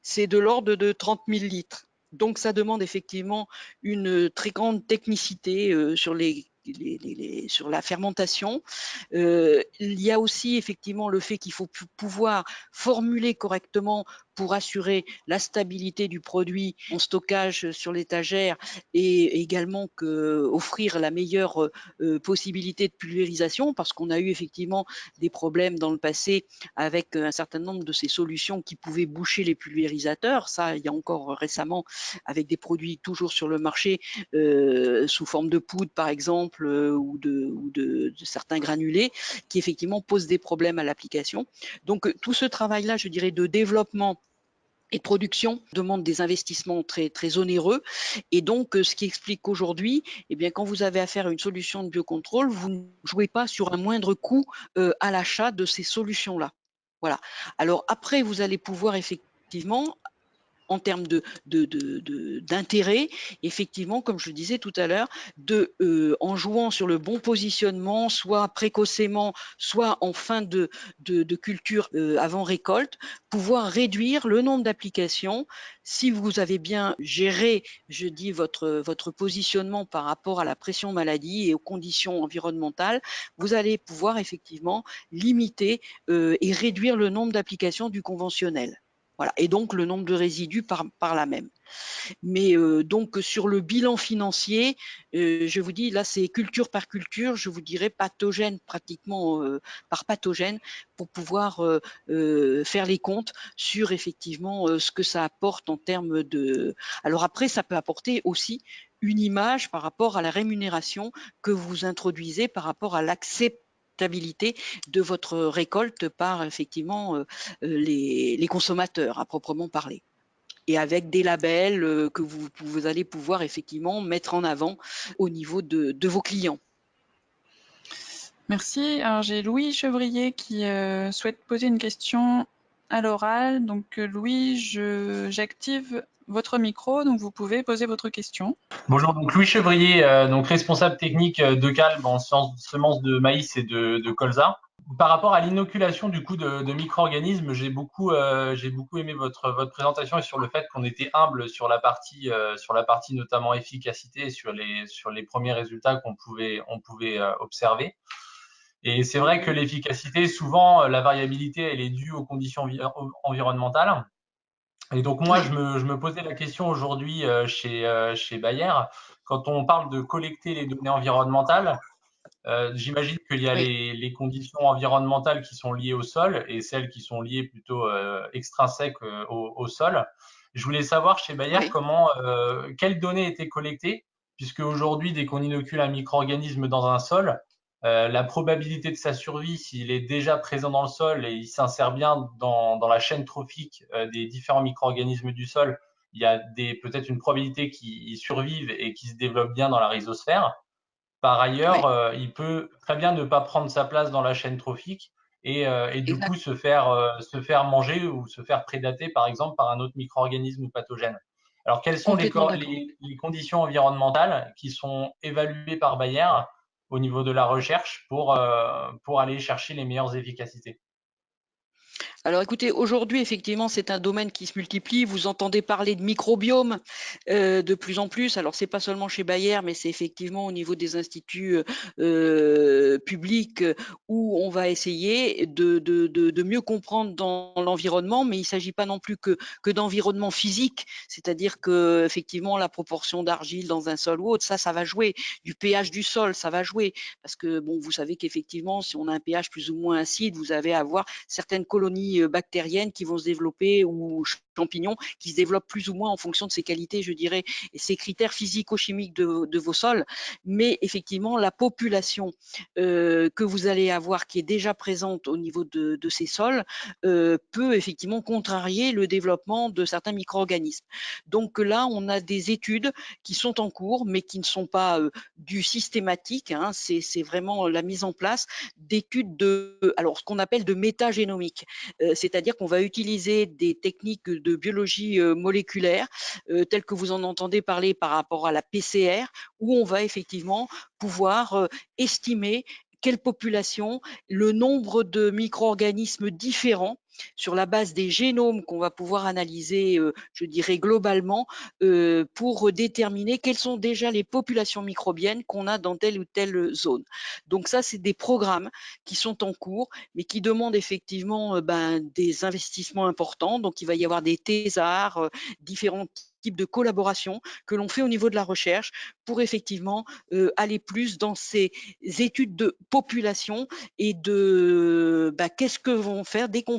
c'est de l'ordre de 30 000 litres. Donc ça demande effectivement une très grande technicité sur la fermentation. Il y a aussi effectivement le fait qu'il faut pouvoir formuler correctement pour assurer la stabilité du produit en stockage sur l'étagère et également offrir la meilleure possibilité de pulvérisation, parce qu'on a eu effectivement des problèmes dans le passé avec un certain nombre de ces solutions qui pouvaient boucher les pulvérisateurs. Ça, il y a encore récemment avec des produits toujours sur le marché sous forme de poudre par exemple ou de certains granulés qui effectivement posent des problèmes à l'application. Donc tout ce travail-là, je dirais, de développement et de production demande des investissements très, très onéreux. Et donc, ce qui explique qu'aujourd'hui, eh bien, quand vous avez affaire à une solution de biocontrôle, vous ne jouez pas sur un moindre coût à l'achat de ces solutions-là. Voilà. Alors après, vous allez pouvoir effectivement en termes d'intérêt, effectivement, comme je le disais tout à l'heure, en jouant sur le bon positionnement, soit précocement, soit en fin de culture avant récolte, pouvoir réduire le nombre d'applications. Si vous avez bien géré, je dis, votre positionnement par rapport à la pression maladie et aux conditions environnementales, vous allez pouvoir effectivement limiter et réduire le nombre d'applications du conventionnel. Voilà. Et donc le nombre de résidus par là même. Mais donc sur le bilan financier, je vous dis là c'est culture par culture, je vous dirais pathogène pratiquement par pathogène pour pouvoir faire les comptes sur effectivement ce que ça apporte en termes de. Alors après ça peut apporter aussi une image par rapport à la rémunération que vous introduisez par rapport à l'accès de votre récolte par effectivement les consommateurs à proprement parler et avec des labels que vous allez pouvoir effectivement mettre en avant au niveau de vos clients. Merci. Alors j'ai Louis Chevrier qui souhaite poser une question à l'oral. Donc Louis, j'active votre micro, donc vous pouvez poser votre question. Bonjour, donc Louis Chevrier, donc responsable technique de Calbe en semences de maïs et de colza. Par rapport à l'inoculation du coup de micro-organismes, j'ai beaucoup aimé votre présentation et sur le fait qu'on était humble sur la partie notamment efficacité et sur les premiers résultats qu'on pouvait observer. Et c'est vrai que l'efficacité, souvent la variabilité, elle est due aux conditions environnementales. Et donc moi, je me posais la question aujourd'hui chez Bayer, quand on parle de collecter les données environnementales, j'imagine qu'il y a Oui, les conditions environnementales qui sont liées au sol et celles qui sont liées plutôt extrinsèques au sol. Je voulais savoir chez Bayer oui. quelles données étaient collectées, puisque aujourd'hui, dès qu'on inocule un micro-organisme dans un sol, la probabilité de sa survie, s'il est déjà présent dans le sol et il s'insère bien dans la chaîne trophique des différents micro-organismes du sol, il y a peut-être une probabilité qu'ils survivent et qu'ils se développent bien dans la rhizosphère. Par ailleurs, Ouais, il peut très bien ne pas prendre sa place dans la chaîne trophique et du coup exact, se faire manger ou se faire prédater, par exemple, par un autre micro-organisme ou pathogène. Alors, quelles sont complètement d'accord. les conditions environnementales qui sont évaluées par Bayer au niveau de la recherche pour aller chercher les meilleures efficacités? Alors écoutez, aujourd'hui, effectivement, c'est un domaine qui se multiplie. Vous entendez parler de microbiome de plus en plus. Alors, c'est pas seulement chez Bayer, mais c'est effectivement au niveau des instituts publics où on va essayer de mieux comprendre dans l'environnement. Mais il ne s'agit pas non plus que d'environnement physique, c'est-à-dire que effectivement la proportion d'argile dans un sol ou autre, ça va jouer. Du pH du sol, ça va jouer. Parce que bon, vous savez qu'effectivement, si on a un pH plus ou moins acide, vous avez à avoir certaines colonies bactériennes qui vont se développer ou champignons qui se développent plus ou moins en fonction de ces qualités, je dirais, et ces critères physico-chimiques de vos sols. Mais effectivement, la population que vous allez avoir qui est déjà présente au niveau de ces sols peut effectivement contrarier le développement de certains micro-organismes. Donc là, on a des études qui sont en cours, mais qui ne sont pas du systématique, hein, c'est vraiment la mise en place d'études alors ce qu'on appelle de métagénomique, c'est-à-dire qu'on va utiliser des techniques de biologie moléculaire, telles que vous en entendez parler par rapport à la PCR, où on va effectivement pouvoir estimer quelle population, le nombre de micro-organismes différents sur la base des génomes qu'on va pouvoir analyser, je dirais globalement, pour déterminer quelles sont déjà les populations microbiennes qu'on a dans telle ou telle zone. Donc ça, c'est des programmes qui sont en cours, mais qui demandent effectivement des investissements importants. Donc il va y avoir des thésards, différents types de collaborations que l'on fait au niveau de la recherche pour effectivement aller plus dans ces études de population et de qu'est-ce que vont faire dès qu'on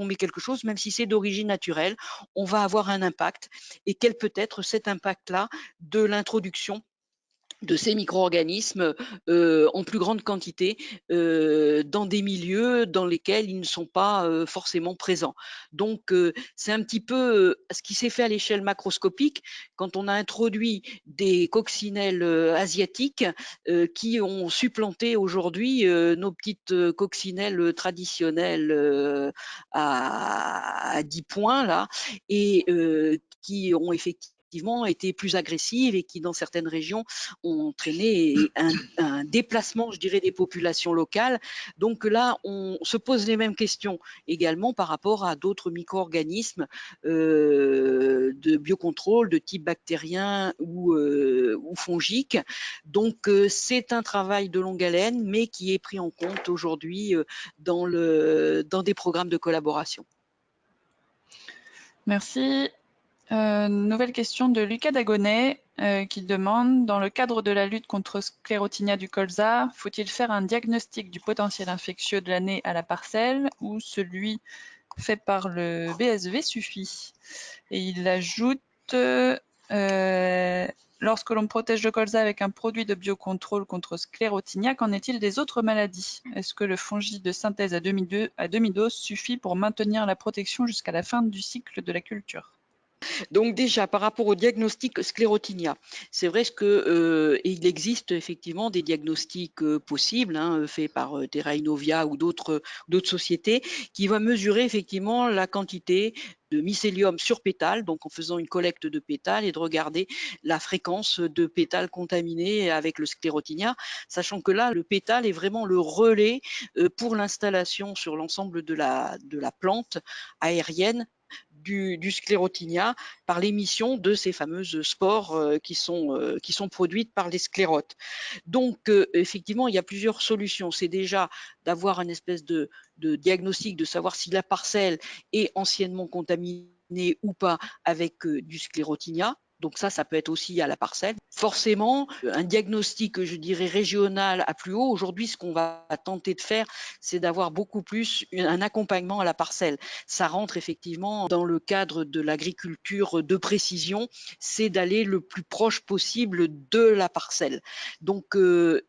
met quelque chose, même si c'est d'origine naturelle, on va avoir un impact et quel peut être cet impact-là de l'introduction de ces micro-organismes en plus grande quantité dans des milieux dans lesquels ils ne sont pas forcément présents. Donc c'est un petit peu ce qui s'est fait à l'échelle macroscopique quand on a introduit des coccinelles asiatiques qui ont supplanté aujourd'hui nos petites coccinelles traditionnelles à 10 points là et qui ont effectivement été plus agressives et qui, dans certaines régions, ont entraîné un déplacement, je dirais, des populations locales. Donc là, on se pose les mêmes questions également par rapport à d'autres micro-organismes de biocontrôle de type bactérien ou fongique. Donc c'est un travail de longue haleine, mais qui est pris en compte aujourd'hui dans des programmes de collaboration. Merci. Nouvelle question de Lucas Dagonet qui demande, dans le cadre de la lutte contre Sclérotinia du colza, faut-il faire un diagnostic du potentiel infectieux de l'année à la parcelle ou celui fait par le BSV suffit? Et il ajoute, lorsque l'on protège le colza avec un produit de biocontrôle contre Sclérotinia, qu'en est-il des autres maladies? Est-ce que le fongicide de synthèse à demi-dose suffit pour maintenir la protection jusqu'à la fin du cycle de la culture? Donc déjà, par rapport au diagnostic sclérotinia, c'est vrai que il existe effectivement des diagnostics possibles, hein, faits par Terra Innovia ou d'autres sociétés, qui va mesurer effectivement la quantité de mycélium sur pétale, donc en faisant une collecte de pétales et de regarder la fréquence de pétales contaminés avec le sclérotinia, sachant que là, le pétale est vraiment le relais pour l'installation sur l'ensemble de la plante aérienne du sclérotinia par l'émission de ces fameuses spores qui sont produites par les sclérotes. Donc, effectivement, il y a plusieurs solutions. C'est déjà d'avoir une espèce de diagnostic, de savoir si la parcelle est anciennement contaminée ou pas avec du sclérotinia. Donc ça peut être aussi à la parcelle. Forcément, un diagnostic, je dirais, régional à plus haut. Aujourd'hui, ce qu'on va tenter de faire, c'est d'avoir beaucoup plus un accompagnement à la parcelle. Ça rentre effectivement dans le cadre de l'agriculture de précision, c'est d'aller le plus proche possible de la parcelle. Donc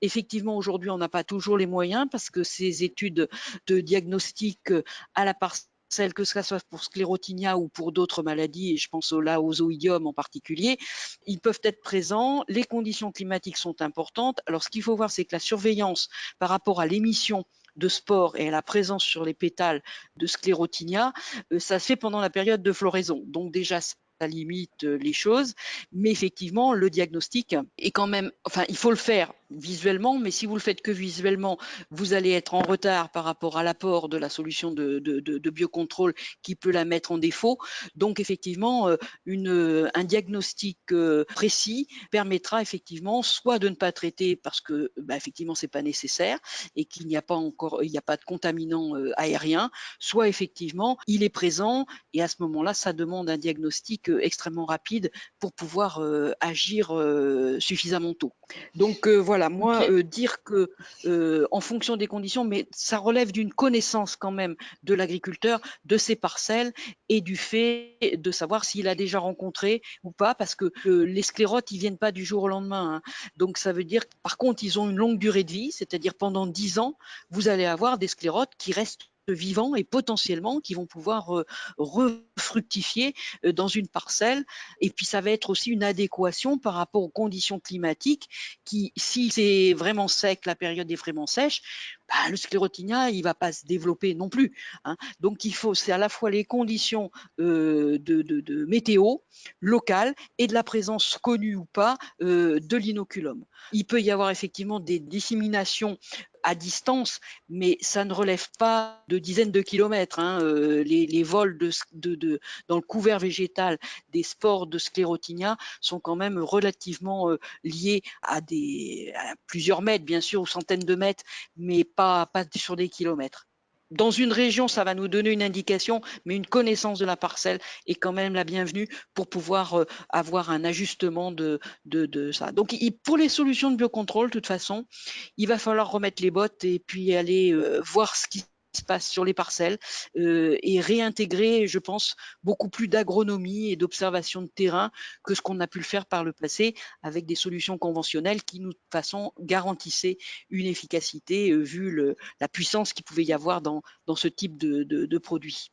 effectivement, aujourd'hui, on n'a pas toujours les moyens parce que ces études de diagnostic à la parcelle que ce soit pour sclérotinia ou pour d'autres maladies, et je pense là aux oïdium en particulier, ils peuvent être présents. Les conditions climatiques sont importantes. Alors, ce qu'il faut voir, c'est que la surveillance par rapport à l'émission de spores et à la présence sur les pétales de sclérotinia, ça se fait pendant la période de floraison. Donc déjà, ça limite les choses, mais effectivement, le diagnostic est quand même, enfin, il faut le faire visuellement, mais si vous le faites que visuellement, vous allez être en retard par rapport à l'apport de la solution de biocontrôle qui peut la mettre en défaut. Donc effectivement, un diagnostic précis permettra effectivement soit de ne pas traiter parce que effectivement c'est pas nécessaire et qu'il n'y a pas encore, il n'y a pas de contaminant aérien, soit effectivement il est présent et à ce moment-là ça demande un diagnostic extrêmement rapide pour pouvoir agir suffisamment tôt. Donc voilà, moi Ok. dire que en fonction des conditions, mais ça relève d'une connaissance quand même de l'agriculteur, de ses parcelles et du fait de savoir s'il a déjà rencontré ou pas, parce que les sclérotes, ils viennent pas du jour au lendemain, hein. Donc ça veut dire, par contre, ils ont une longue durée de vie, c'est-à-dire pendant 10 ans, vous allez avoir des sclérotes qui restent vivants et potentiellement qui vont pouvoir refructifier dans une parcelle. Et puis ça va être aussi une adéquation par rapport aux conditions climatiques qui, si c'est vraiment sec, la période est vraiment sèche, le sclérotinia, il va pas se développer non plus, hein. Donc il faut, c'est à la fois les conditions de météo locale et de la présence connue ou pas de l'inoculum. Il peut y avoir effectivement des disséminations à distance, mais ça ne relève pas de dizaines de kilomètres, hein. Les vols dans le couvert végétal des spores de sclérotinia sont quand même relativement liés à plusieurs mètres, bien sûr, ou centaines de mètres, mais pas sur des kilomètres. Dans une région, ça va nous donner une indication, mais une connaissance de la parcelle est quand même la bienvenue pour pouvoir avoir un ajustement de ça. Donc, pour les solutions de biocontrôle, de toute façon, il va falloir remettre les bottes et puis aller voir ce qui se passe sur les parcelles et réintégrer, je pense, beaucoup plus d'agronomie et d'observation de terrain que ce qu'on a pu le faire par le passé avec des solutions conventionnelles qui, de toute façon, garantissaient une efficacité vu la puissance qu'il pouvait y avoir dans ce type de produit.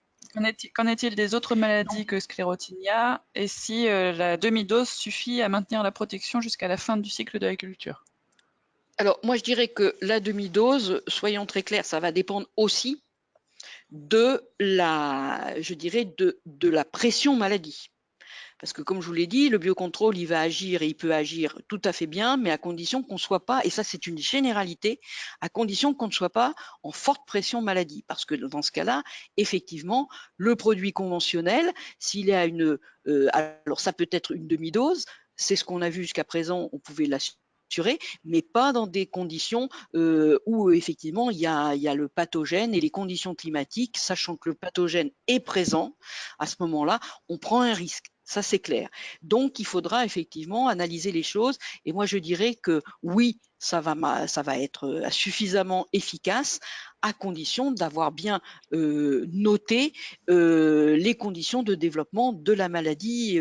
Qu'en est-il des autres maladies que sclérotinia et si la demi-dose suffit à maintenir la protection jusqu'à la fin du cycle de la culture? Alors, moi, je dirais que la demi-dose, soyons très clairs, ça va dépendre aussi de je dirais, de la pression maladie. Parce que comme je vous l'ai dit, le biocontrôle, il va agir et il peut agir tout à fait bien, mais à condition qu'on ne soit pas, et ça c'est une généralité, à condition qu'on ne soit pas en forte pression maladie. Parce que dans ce cas-là, effectivement, le produit conventionnel, s'il est à alors ça peut être une demi-dose, c'est ce qu'on a vu jusqu'à présent, on pouvait l'assurer, mais pas dans des conditions où effectivement il y a le pathogène et les conditions climatiques, sachant que le pathogène est présent, à ce moment-là, on prend un risque. Ça, c'est clair. Donc, il faudra effectivement analyser les choses. Et moi, je dirais que oui, ça va être suffisamment efficace à condition d'avoir bien noté les conditions de développement de la maladie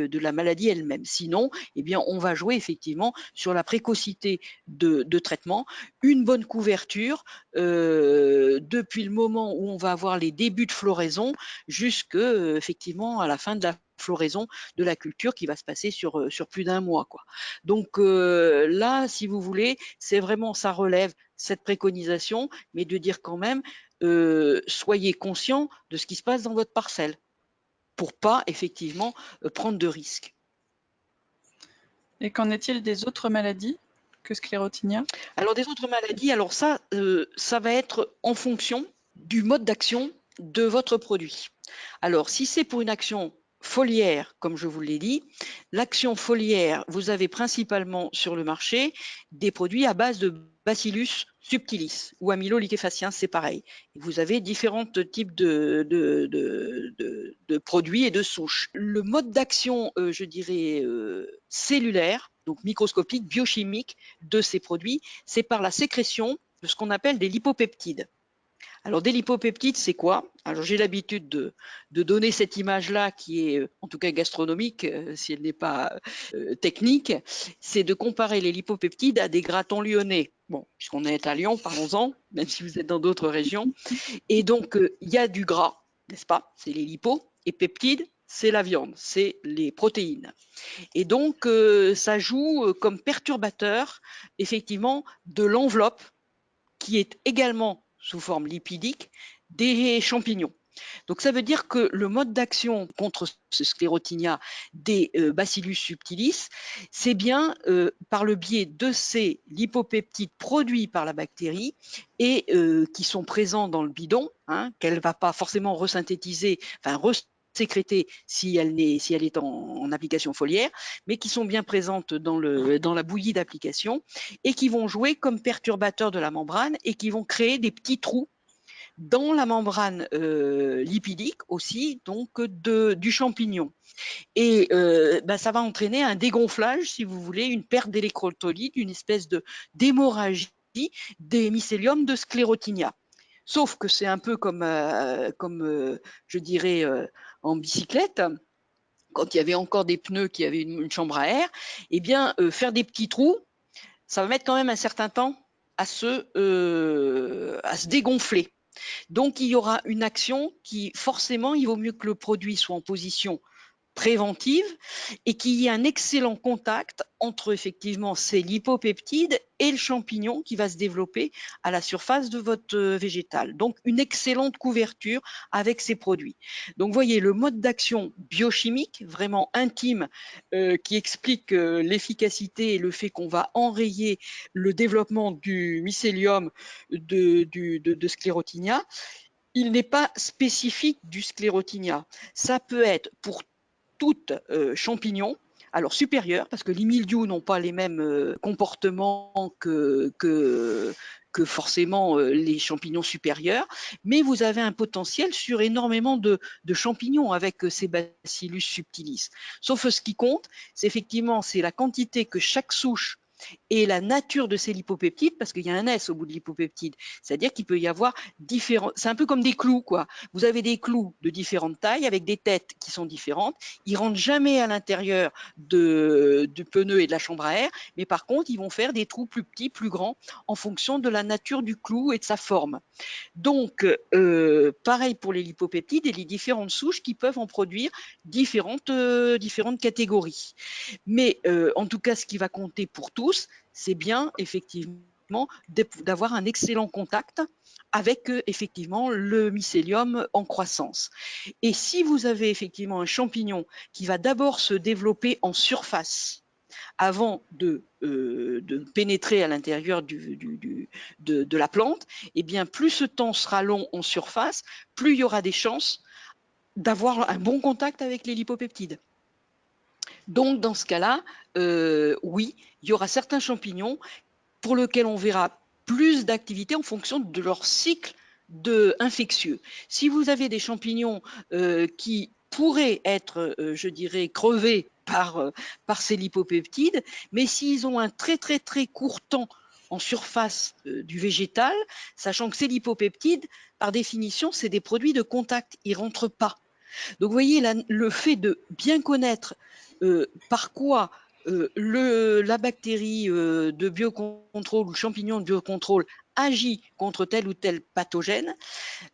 elle-même. Sinon, eh bien, on va jouer effectivement sur la précocité de traitement, une bonne couverture depuis le moment où on va avoir les débuts de floraison jusque effectivement à la fin de la floraison de la culture qui va se passer sur plus d'un mois, quoi. Donc là, si vous voulez, c'est vraiment, ça relève cette préconisation, mais de dire quand même, soyez conscient de ce qui se passe dans votre parcelle pour pas effectivement prendre de risques. Et qu'en est-il des autres maladies que sclérotinia? Alors des autres maladies, alors ça va être en fonction du mode d'action de votre produit. Alors si c'est pour une action foliaire, comme je vous l'ai dit, l'action foliaire, vous avez principalement sur le marché des produits à base de Bacillus subtilis ou amyloliquéfacien, c'est pareil. Vous avez différents types de produits et de souches. Le mode d'action, je dirais, cellulaire, donc microscopique, biochimique de ces produits, c'est par la sécrétion de ce qu'on appelle des lipopeptides. Alors, des lipopeptides, c'est quoi? Alors, j'ai l'habitude de donner cette image-là qui est en tout cas gastronomique, si elle n'est pas technique, c'est de comparer les lipopeptides à des gratons lyonnais. Bon, puisqu'on est à Lyon, parlons-en, même si vous êtes dans d'autres régions. Et donc, il y a du gras n'est-ce pas? C'est les lipos, et peptides, c'est la viande, c'est les protéines. Et donc, ça joue comme perturbateur, effectivement, de l'enveloppe qui est également sous forme lipidique des champignons. Donc, ça veut dire que le mode d'action contre ce sclérotinia des Bacillus subtilis, c'est bien par le biais de ces lipopeptides produits par la bactérie et qui sont présents dans le bidon, hein, qu'elle ne va pas forcément resynthétiser, enfin sécréter si elle est en application foliaire, mais qui sont bien présentes dans la bouillie d'application et qui vont jouer comme perturbateurs de la membrane et qui vont créer des petits trous dans la membrane lipidique aussi, donc du champignon. Et ça va entraîner un dégonflage, si vous voulez, une perte d'électrolytes, une espèce d'hémorragie des mycéliums de sclérotinia. Sauf que c'est un peu comme je dirais, en bicyclette, quand il y avait encore des pneus qui avaient une chambre à air, eh bien, faire des petits trous, ça va mettre quand même un certain temps à se dégonfler. Donc, il y aura une action qui, forcément, il vaut mieux que le produit soit en position préventive et qu'il y ait un excellent contact entre effectivement ces lipopeptides et le champignon qui va se développer à la surface de votre végétal. Donc, une excellente couverture avec ces produits. Donc, vous voyez, le mode d'action biochimique, vraiment intime, qui explique l'efficacité et le fait qu'on va enrayer le développement du mycélium de sclérotinia, il n'est pas spécifique du sclérotinia. Ça peut être pour toutes champignons, alors supérieurs, parce que les mildious n'ont pas les mêmes comportements que forcément les champignons supérieurs, mais vous avez un potentiel sur énormément de champignons avec ces Bacillus subtilis. Sauf ce qui compte, c'est effectivement la quantité que chaque souche et la nature de ces lipopeptides, parce qu'il y a un S au bout de lipopeptide, c'est-à-dire qu'il peut y avoir différents, c'est un peu comme des clous, quoi. Vous avez des clous de différentes tailles avec des têtes qui sont différentes. Ils rentrent jamais à l'intérieur du pneu et de la chambre à air, mais par contre, ils vont faire des trous plus petits, plus grands, en fonction de la nature du clou et de sa forme. Donc, pareil pour les lipopeptides et les différentes souches qui peuvent en produire différentes catégories. Mais en tout cas, ce qui va compter pour tous, c'est bien effectivement d'avoir un excellent contact avec effectivement le mycélium en croissance. Et si vous avez effectivement un champignon qui va d'abord se développer en surface avant de pénétrer à l'intérieur de la plante, eh bien plus ce temps sera long en surface, plus il y aura des chances d'avoir un bon contact avec les lipopeptides. Donc, dans ce cas-là, oui, il y aura certains champignons pour lesquels on verra plus d'activité en fonction de leur cycle infectieux. Si vous avez des champignons qui pourraient être, je dirais, crevés par ces lipopeptides, mais s'ils ont un très très très court temps en surface du végétal, sachant que ces lipopeptides, par définition, c'est des produits de contact, ils ne rentrent pas. Donc, vous voyez, le fait de bien connaître par quoi la bactérie de biocontrôle ou le champignon de biocontrôle agit contre tel ou tel pathogène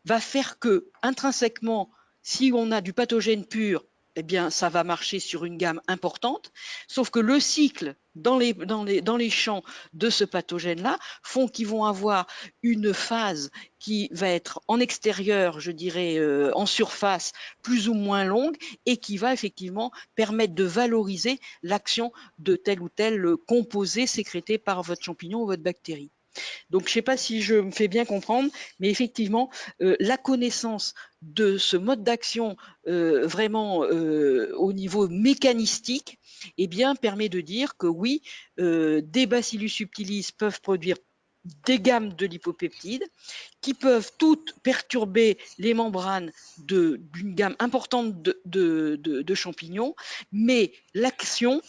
va faire que, intrinsèquement, si on a du pathogène pur, eh bien, ça va marcher sur une gamme importante, sauf que le cycle dans les champs de ce pathogène-là font qu'ils vont avoir une phase qui va être en extérieur, je dirais, en surface, plus ou moins longue, et qui va effectivement permettre de valoriser l'action de tel ou tel composé sécrété par votre champignon ou votre bactérie. Donc, je ne sais pas si je me fais bien comprendre, mais effectivement, la connaissance de ce mode d'action vraiment au niveau mécanistique, eh bien, permet de dire que oui, des Bacillus subtilis peuvent produire des gammes de lipopeptides qui peuvent toutes perturber les membranes d'une gamme importante de champignons, mais l'action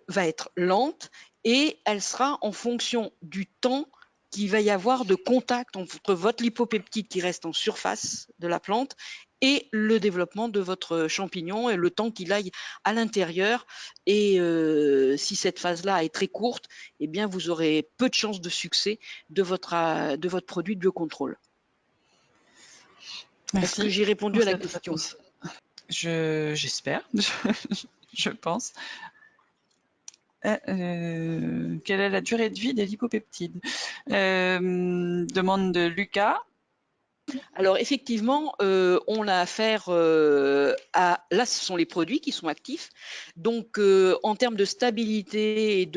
va être lente et elle sera en fonction du temps qu'il va y avoir de contact entre votre lipopeptide qui reste en surface de la plante et le développement de votre champignon et le temps qu'il aille à l'intérieur. Et si cette phase-là est très courte, eh bien vous aurez peu de chances de succès de votre produit de biocontrôle. Est-ce que Merci j'ai répondu pour à la cette question? réponse. J'espère, je pense. Quelle est la durée de vie des lipopeptides? Demande de Lucas. Alors effectivement, on a affaire là, ce sont les produits qui sont actifs. Donc, en termes de stabilité et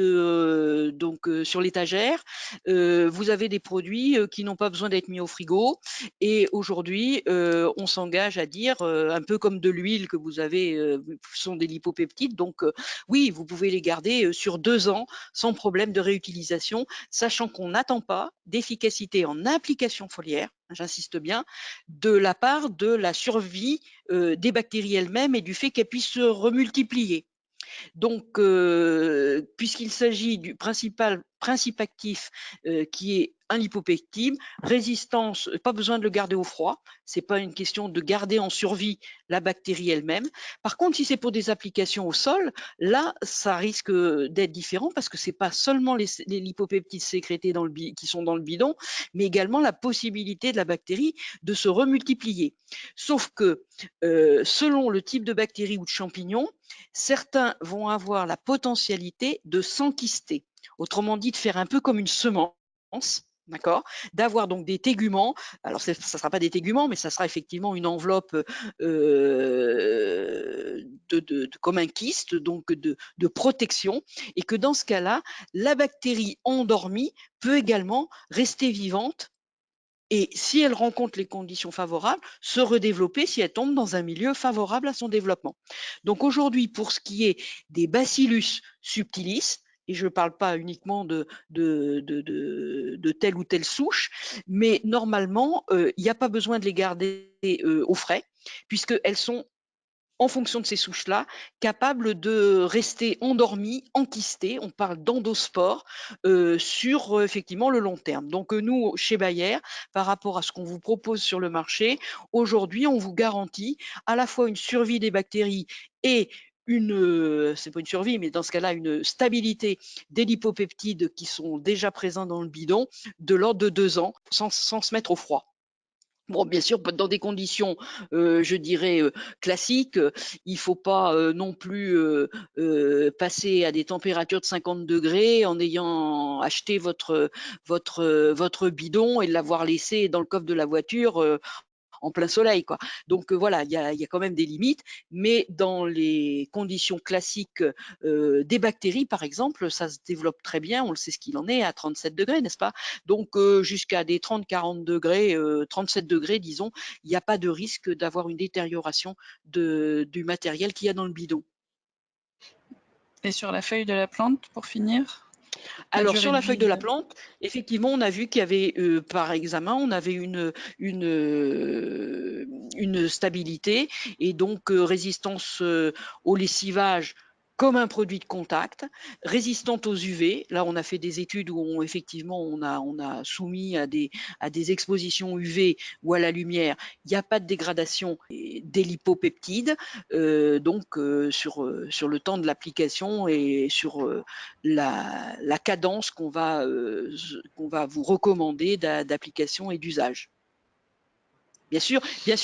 sur l'étagère, vous avez des produits qui n'ont pas besoin d'être mis au frigo. Et aujourd'hui, on s'engage à dire, un peu comme de l'huile que vous avez, sont des lipopeptides. Donc, oui, vous pouvez les garder sur 2 ans sans problème de réutilisation, sachant qu'on n'attend pas d'efficacité en application foliaire, j'insiste bien, de la part de la survie des bactéries elles-mêmes et du fait qu'elles puissent se remultiplier. Donc, puisqu'il s'agit du principe actif qui est un lipopectide, résistance, pas besoin de le garder au froid, c'est pas une question de garder en survie la bactérie elle-même. Par contre, si c'est pour des applications au sol, là, ça risque d'être différent parce que c'est pas seulement les lipopeptides sécrétés qui sont dans le bidon, mais également la possibilité de la bactérie de se remultiplier. Sauf que selon le type de bactérie ou de champignon, certains vont avoir la potentialité de s'enquister, autrement dit de faire un peu comme une semence, d'accord, d'avoir donc des téguments. Alors ça ne sera pas des téguments, mais ça sera effectivement une enveloppe comme un kyste, donc de protection, et que dans ce cas-là, la bactérie endormie peut également rester vivante et si elle rencontre les conditions favorables, se redévelopper si elle tombe dans un milieu favorable à son développement. Donc aujourd'hui, pour ce qui est des Bacillus subtilis, et je ne parle pas uniquement de telle ou telle souche, mais normalement, il n'y a pas besoin de les garder au frais, puisqu'elles sont en fonction de ces souches-là, capables de rester endormies, enquistées, on parle d'endospores, sur effectivement le long terme. Donc nous, chez Bayer, par rapport à ce qu'on vous propose sur le marché, aujourd'hui, on vous garantit à la fois une survie des bactéries et c'est pas une survie, mais dans ce cas-là, une stabilité des lipopeptides qui sont déjà présents dans le bidon de l'ordre de 2 ans sans se mettre au froid. Bon, bien sûr, dans des conditions, je dirais, classiques, il faut pas, non plus, passer à des températures de 50 degrés en ayant acheté votre bidon et l'avoir laissé dans le coffre de la voiture, en plein soleil, quoi. Donc voilà, il y a quand même des limites, mais dans les conditions classiques des bactéries, par exemple, ça se développe très bien, on le sait ce qu'il en est, à 37 degrés, n'est-ce pas? Donc jusqu'à des 30-40 degrés, 37 degrés, disons, il n'y a pas de risque d'avoir une détérioration du matériel qu'il y a dans le bidon. Et sur la feuille de la plante, pour finir, la Alors durée sur de la feuille de vie. la plante, effectivement, on a vu qu'il y avait, par examen, on avait une stabilité et donc résistance au lessivage comme un produit de contact, résistante aux UV. Là, on a fait des études où effectivement on a soumis à des expositions UV ou à la lumière. Il n'y a pas de dégradation des lipopeptides, donc sur le temps de l'application et sur la cadence qu'on va vous recommander d'application et d'usage. Bien sûr,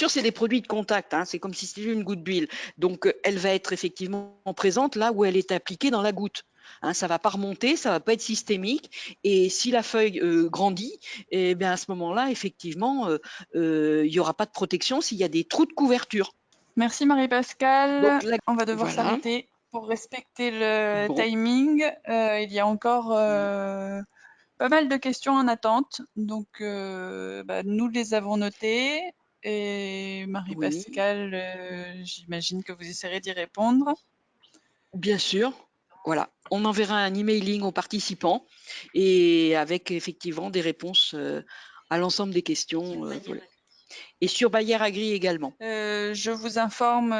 c'est des produits de contact, hein, c'est comme si c'était une goutte d'huile. Donc, elle va être effectivement présente là où elle est appliquée dans la goutte. Hein, ça ne va pas remonter, ça ne va pas être systémique. Et si la feuille grandit, eh bien à ce moment-là, effectivement, il n'y aura pas de protection s'il y a des trous de couverture. Merci Marie-Pascale. Donc, On va devoir voilà. s'arrêter pour respecter le Bon. timing. Il y a encore pas mal de questions en attente, donc nous les avons notées. Et Oui. Marie-Pascale, j'imagine que vous essaierez d'y répondre. Bien sûr, voilà. On enverra un emailing aux participants et avec effectivement des réponses à l'ensemble des questions. Voilà. Et sur Bayer Agri également. Je vous informe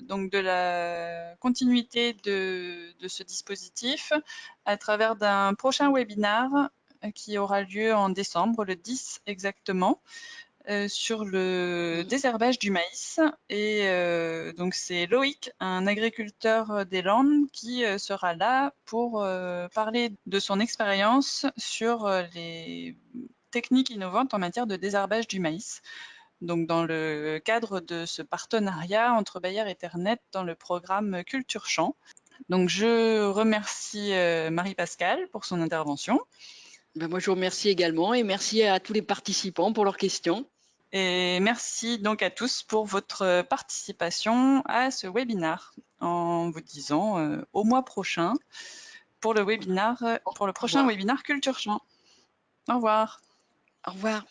donc de la continuité de ce dispositif à travers d'un prochain webinaire qui aura lieu en décembre, le 10 exactement, sur le désherbage du maïs. Et donc c'est Loïc, un agriculteur des Landes, qui sera là pour parler de son expérience sur les techniques innovantes en matière de désherbage du maïs. donc dans le cadre de ce partenariat entre Bayer et Ternet dans le programme Culture Champ. Donc je remercie Marie-Pascale pour son intervention. Ben moi, je vous remercie également et merci à tous les participants pour leurs questions. Et merci donc à tous pour votre participation à ce webinaire en vous disant au mois prochain pour le webinaire, pour le prochain webinaire Culture Champ. Au revoir. Au revoir.